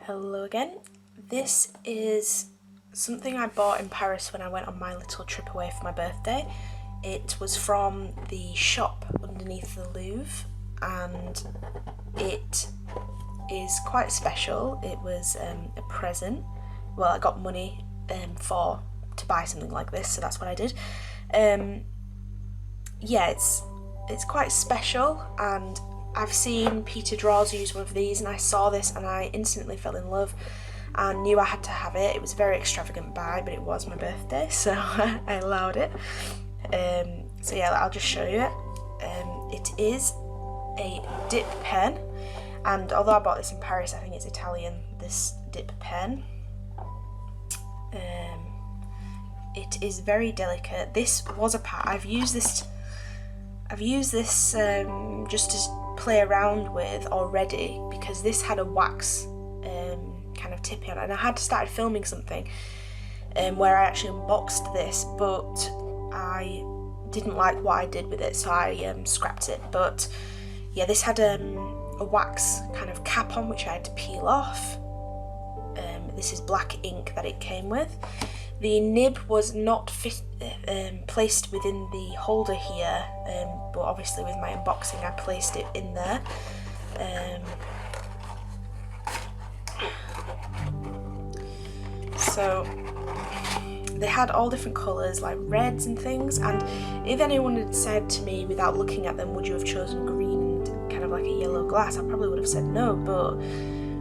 Hello again. This is something I bought in Paris when I went on my little trip away for my birthday. It was from the shop underneath the Louvre and it is quite special. It was a present. Well, I got money to buy something like this, so that's what I did. Yeah, it's quite special, and I've seen Peter Draws use one of these, and I saw this and I instantly fell in love and knew I had to have it. It was a very extravagant buy, but it was my birthday, so I allowed it. So yeah, I'll just show you it. It is a dip pen, and although I bought this in Paris, I think it's Italian, this dip pen. It is very delicate. This was a pack. I've used this just to play around with already, because this had a wax kind of tip on it, and I had started filming something where I actually unboxed this, but I didn't like what I did with it, so I scrapped it. But yeah, this had a wax kind of cap on, which I had to peel off. This is black ink that it came with. The nib was not placed within the holder here, but obviously with my unboxing I placed it in there. So they had all different colours, like reds and things, and if anyone had said to me without looking at them, would you have chosen green and kind of like a yellow glass, I probably would have said no, but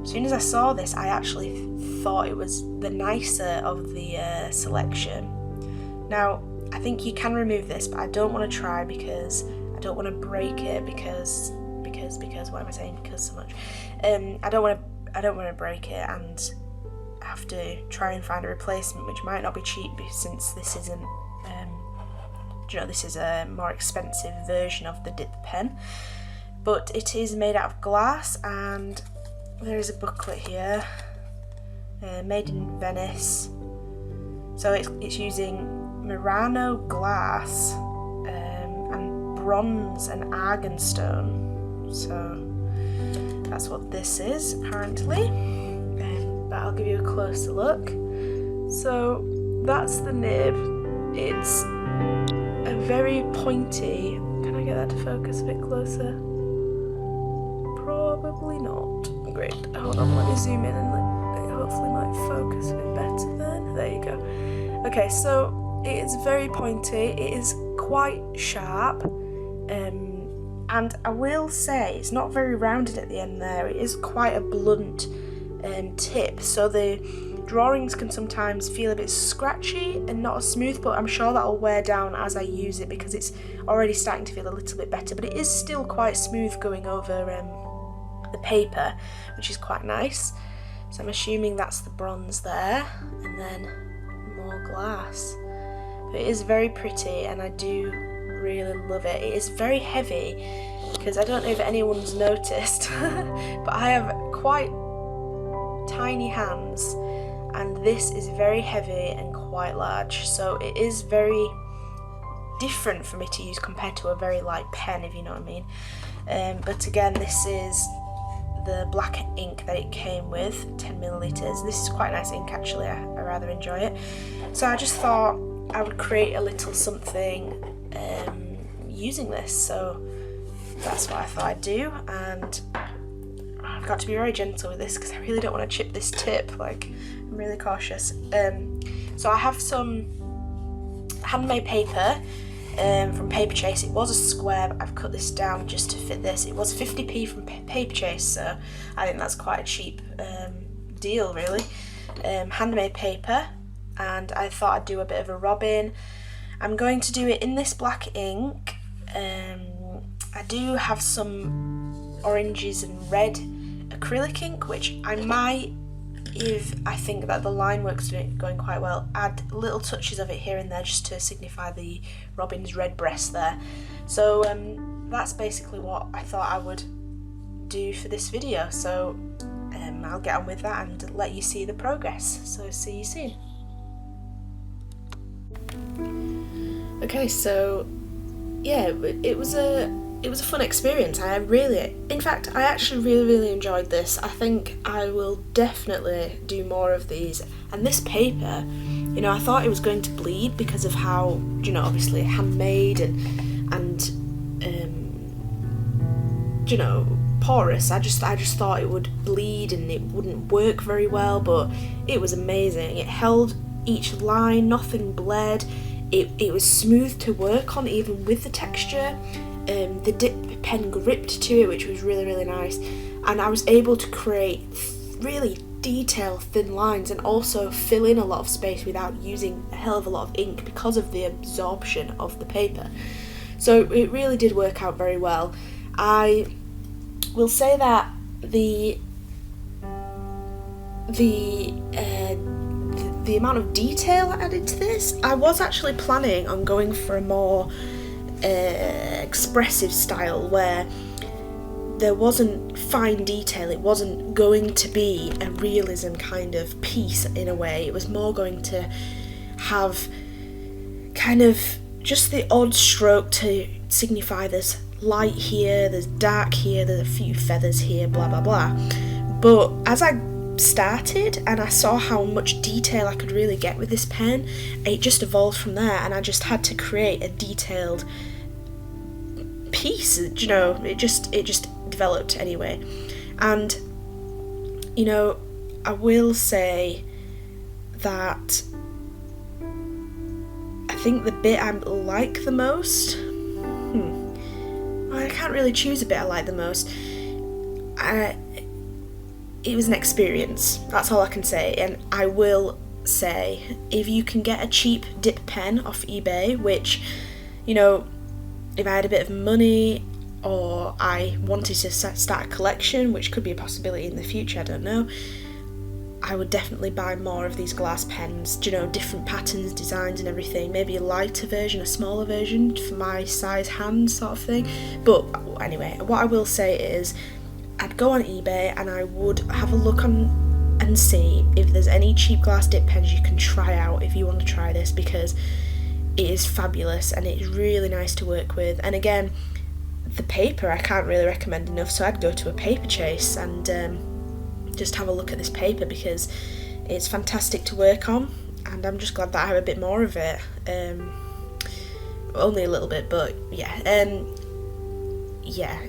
as soon as I saw this, I actually thought it was the nicer of the selection. Now, I think you can remove this, but I don't want to try because I don't want to break it because what am I saying? Because so much. I don't want to break it and have to try and find a replacement, which might not be cheap since this isn't. This is a more expensive version of the dip pen, but it is made out of glass, and there is a booklet here. Made in Venice. So it's using Murano glass and bronze and arganstone. So that's what this is apparently. But I'll give you a closer look. So that's the nib. It's a very pointy. Can I get that to focus a bit closer? Probably not. Great. Hold on, let me zoom in and hopefully might focus a bit better then. There you go. Okay, so it is very pointy, it is quite sharp, and I will say it's not very rounded at the end there. It is quite a blunt tip, so the drawings can sometimes feel a bit scratchy and not as smooth, but I'm sure that'll wear down as I use it because it's already starting to feel a little bit better, but it is still quite smooth going over the paper, which is quite nice. So I'm assuming that's the bronze there, and then more glass. But it is very pretty, and I do really love it. It is very heavy, because I don't know if anyone's noticed, but I have quite tiny hands, and this is very heavy and quite large. So it is very different for me to use compared to a very light pen, if you know what I mean. But again, this is the black ink that it came with, 10 milliliters. This is quite nice ink actually, I rather enjoy it. So I just thought I would create a little something using this, so that's what I thought I'd do, and I've got to be very gentle with this because I really don't want to chip this tip, like I'm really cautious. So I have some handmade paper from Paperchase. It was a square, but I've cut this down just to fit this. It was 50p from Paperchase, so I think that's quite a cheap deal really. Handmade paper, and I thought I'd do a bit of a robin. I'm going to do it in this black ink. I do have some oranges and red acrylic ink, which I might, if I think that the Lightworks are going quite well, add little touches of it here and there just to signify the robin's red breast there. So that's basically what I thought I would do for this video, so I'll get on with that and let you see the progress. So see you soon. Okay, so yeah, it was a it was a fun experience. In fact, I actually really enjoyed this. I think I will definitely do more of these. And this paper, you know, I thought it was going to bleed because of how, you know, obviously handmade and you know, porous. I just thought it would bleed and it wouldn't work very well, but it was amazing. It held each line, nothing bled. It was smooth to work on, even with the texture. The dip pen gripped to it, which was really nice, and I was able to create really detailed thin lines and also fill in a lot of space without using a hell of a lot of ink because of the absorption of the paper. So it really did work out very well. I will say that the amount of detail added to this, I was actually planning on going for a more expressive style where there wasn't fine detail. It wasn't going to be a realism kind of piece in a way. It was more going to have kind of just the odd stroke to signify there's light here, there's dark here, there's a few feathers here, blah blah blah. But as I started and I saw how much detail I could really get with this pen, it just evolved from there, and I just had to create a detailed piece. You know, it just developed anyway. And you know, I will say that I think the bit I like the most, I can't really choose a bit I like the most. It was an experience, that's all I can say. And I will say, if you can get a cheap dip pen off eBay, which, you know, if I had a bit of money or I wanted to start a collection, which could be a possibility in the future, I don't know, I would definitely buy more of these glass pens, you know, different patterns, designs and everything, maybe a lighter version, a smaller version for my size hand sort of thing. But anyway, what I will say is I'd go on eBay and I would have a look on and see if there's any cheap glass dip pens you can try out if you want to try this, because it is fabulous and it's really nice to work with. And again, the paper I can't really recommend enough, so I'd go to a Paperchase and just have a look at this paper because it's fantastic to work on, and I'm just glad that I have a bit more of it. Only a little bit, but yeah,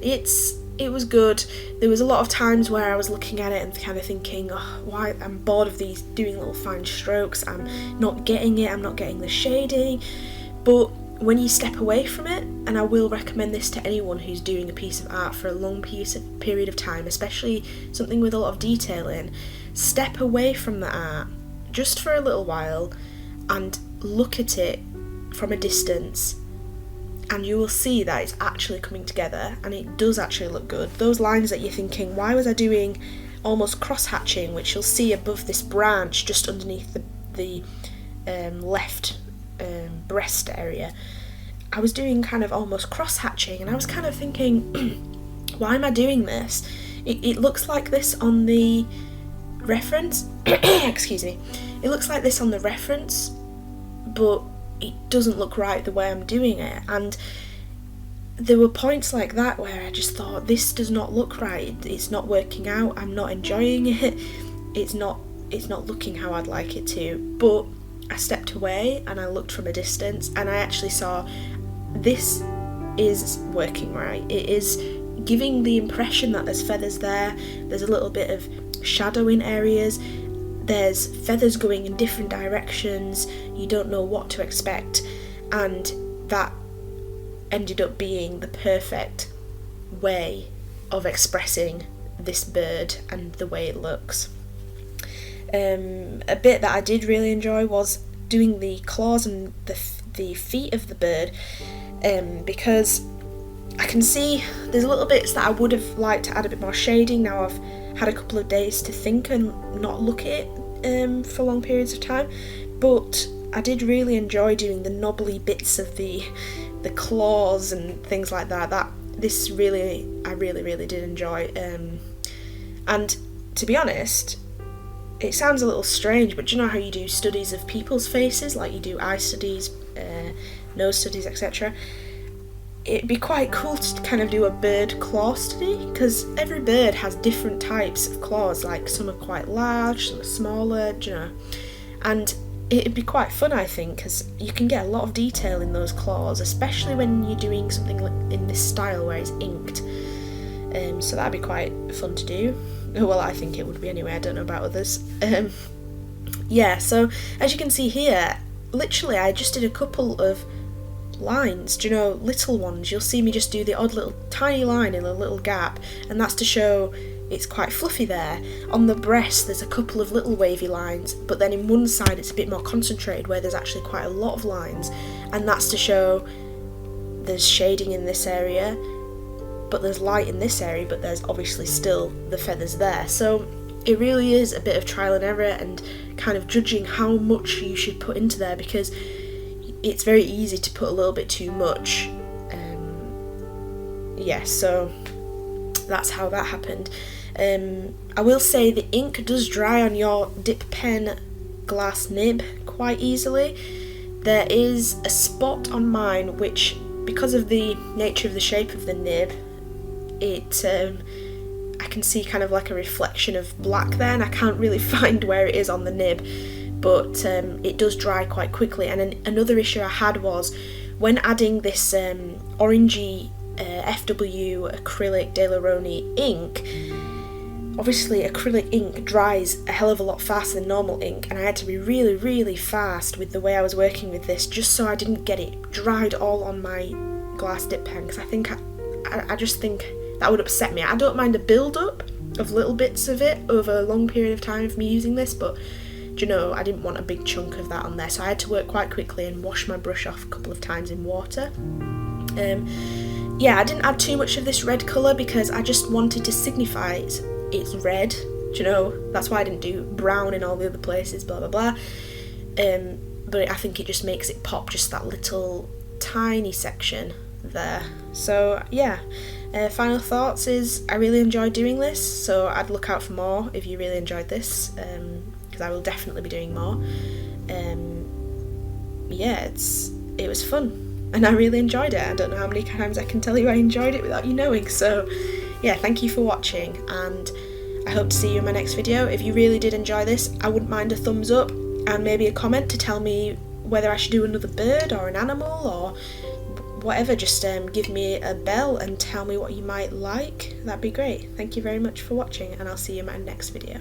it was good. There was a lot of times where I was looking at it and kind of thinking, oh, why, I'm bored of these doing little fine strokes, I'm not getting it, I'm not getting the shading. But when you step away from it, and I will recommend this to anyone who's doing a piece of art for a long period of time, especially something with a lot of detail in, step away from the art just for a little while and look at it from a distance, and you will see that it's actually coming together and it does actually look good. Those lines that you're thinking, why was I doing almost cross-hatching, which you'll see above this branch just underneath the left breast area, I was doing kind of almost cross-hatching, and I was kind of thinking, why am I doing this? It looks like this on the reference, excuse me, it looks like this on the reference, but it doesn't look right the way I'm doing it. And there were points like that where I just thought, this does not look right, it's not working out, I'm not enjoying it, it's not looking how I'd like it to. But I stepped away and I looked from a distance and I actually saw this is working right. It is giving the impression that there's feathers there, there's a little bit of shadow in areas, there's feathers going in different directions, you don't know what to expect, and that ended up being the perfect way of expressing this bird and the way it looks. A bit that I did really enjoy was doing the claws and the feet of the bird, because I can see there's little bits that I would have liked to add a bit more shading. Now I've had a couple of days to think and not look at it for long periods of time, but I did really enjoy doing the knobbly bits of the claws and things like that. I really did enjoy, and to be honest, it sounds a little strange, but do you know how you do studies of people's faces, like you do eye studies, nose studies, etc.? it'd be quite cool to kind of do a bird claw study, because every bird has different types of claws, like some are quite large, some are smaller, you know, and it'd be quite fun, I think, because you can get a lot of detail in those claws, especially when you're doing something in this style where it's inked. So that'd be quite fun to do. Well, I think it would be anyway, I don't know about others. Yeah, so as you can see here, literally I just did a couple of lines, do you know, little ones. You'll see me just do the odd little tiny line in a little gap, and that's to show it's quite fluffy there. On the breast there's a couple of little wavy lines, but then in one side it's a bit more concentrated where there's actually quite a lot of lines, and that's to show there's shading in this area, but there's light in this area, but there's obviously still the feathers there. So it really is a bit of trial and error and kind of judging how much you should put into there, because it's very easy to put a little bit too much. Yeah, so that's how that happened. I will say the ink does dry on your dip pen glass nib quite easily. There is a spot on mine which, because of the nature of the shape of the nib, I can see kind of like a reflection of black there, and I can't really find where it is on the nib, but it does dry quite quickly. And another issue I had was when adding this orangey FW acrylic De La Roni ink, obviously acrylic ink dries a hell of a lot faster than normal ink, and I had to be really, really fast with the way I was working with this, just so I didn't get it dried all on my glass dip pen, because I just think that would upset me. I don't mind a build-up of little bits of it over a long period of time of me using this, but you know, I didn't want a big chunk of that on there, so I had to work quite quickly and wash my brush off a couple of times in water. Yeah, I didn't add too much of this red colour because I just wanted to signify it's red, you know, that's why I didn't do brown in all the other places, blah blah blah. But I think it just makes it pop, just that little tiny section there. So yeah, final thoughts is I really enjoyed doing this, so I'd look out for more if you really enjoyed this, because I will definitely be doing more. Yeah, it was fun and I really enjoyed it. I don't know how many times I can tell you I enjoyed it without you knowing. So yeah, thank you for watching, and I hope to see you in my next video. If you really did enjoy this, I wouldn't mind a thumbs up and maybe a comment to tell me whether I should do another bird or an animal or whatever. Just give me a bell and tell me what you might like. That'd be great. Thank you very much for watching, and I'll see you in my next video.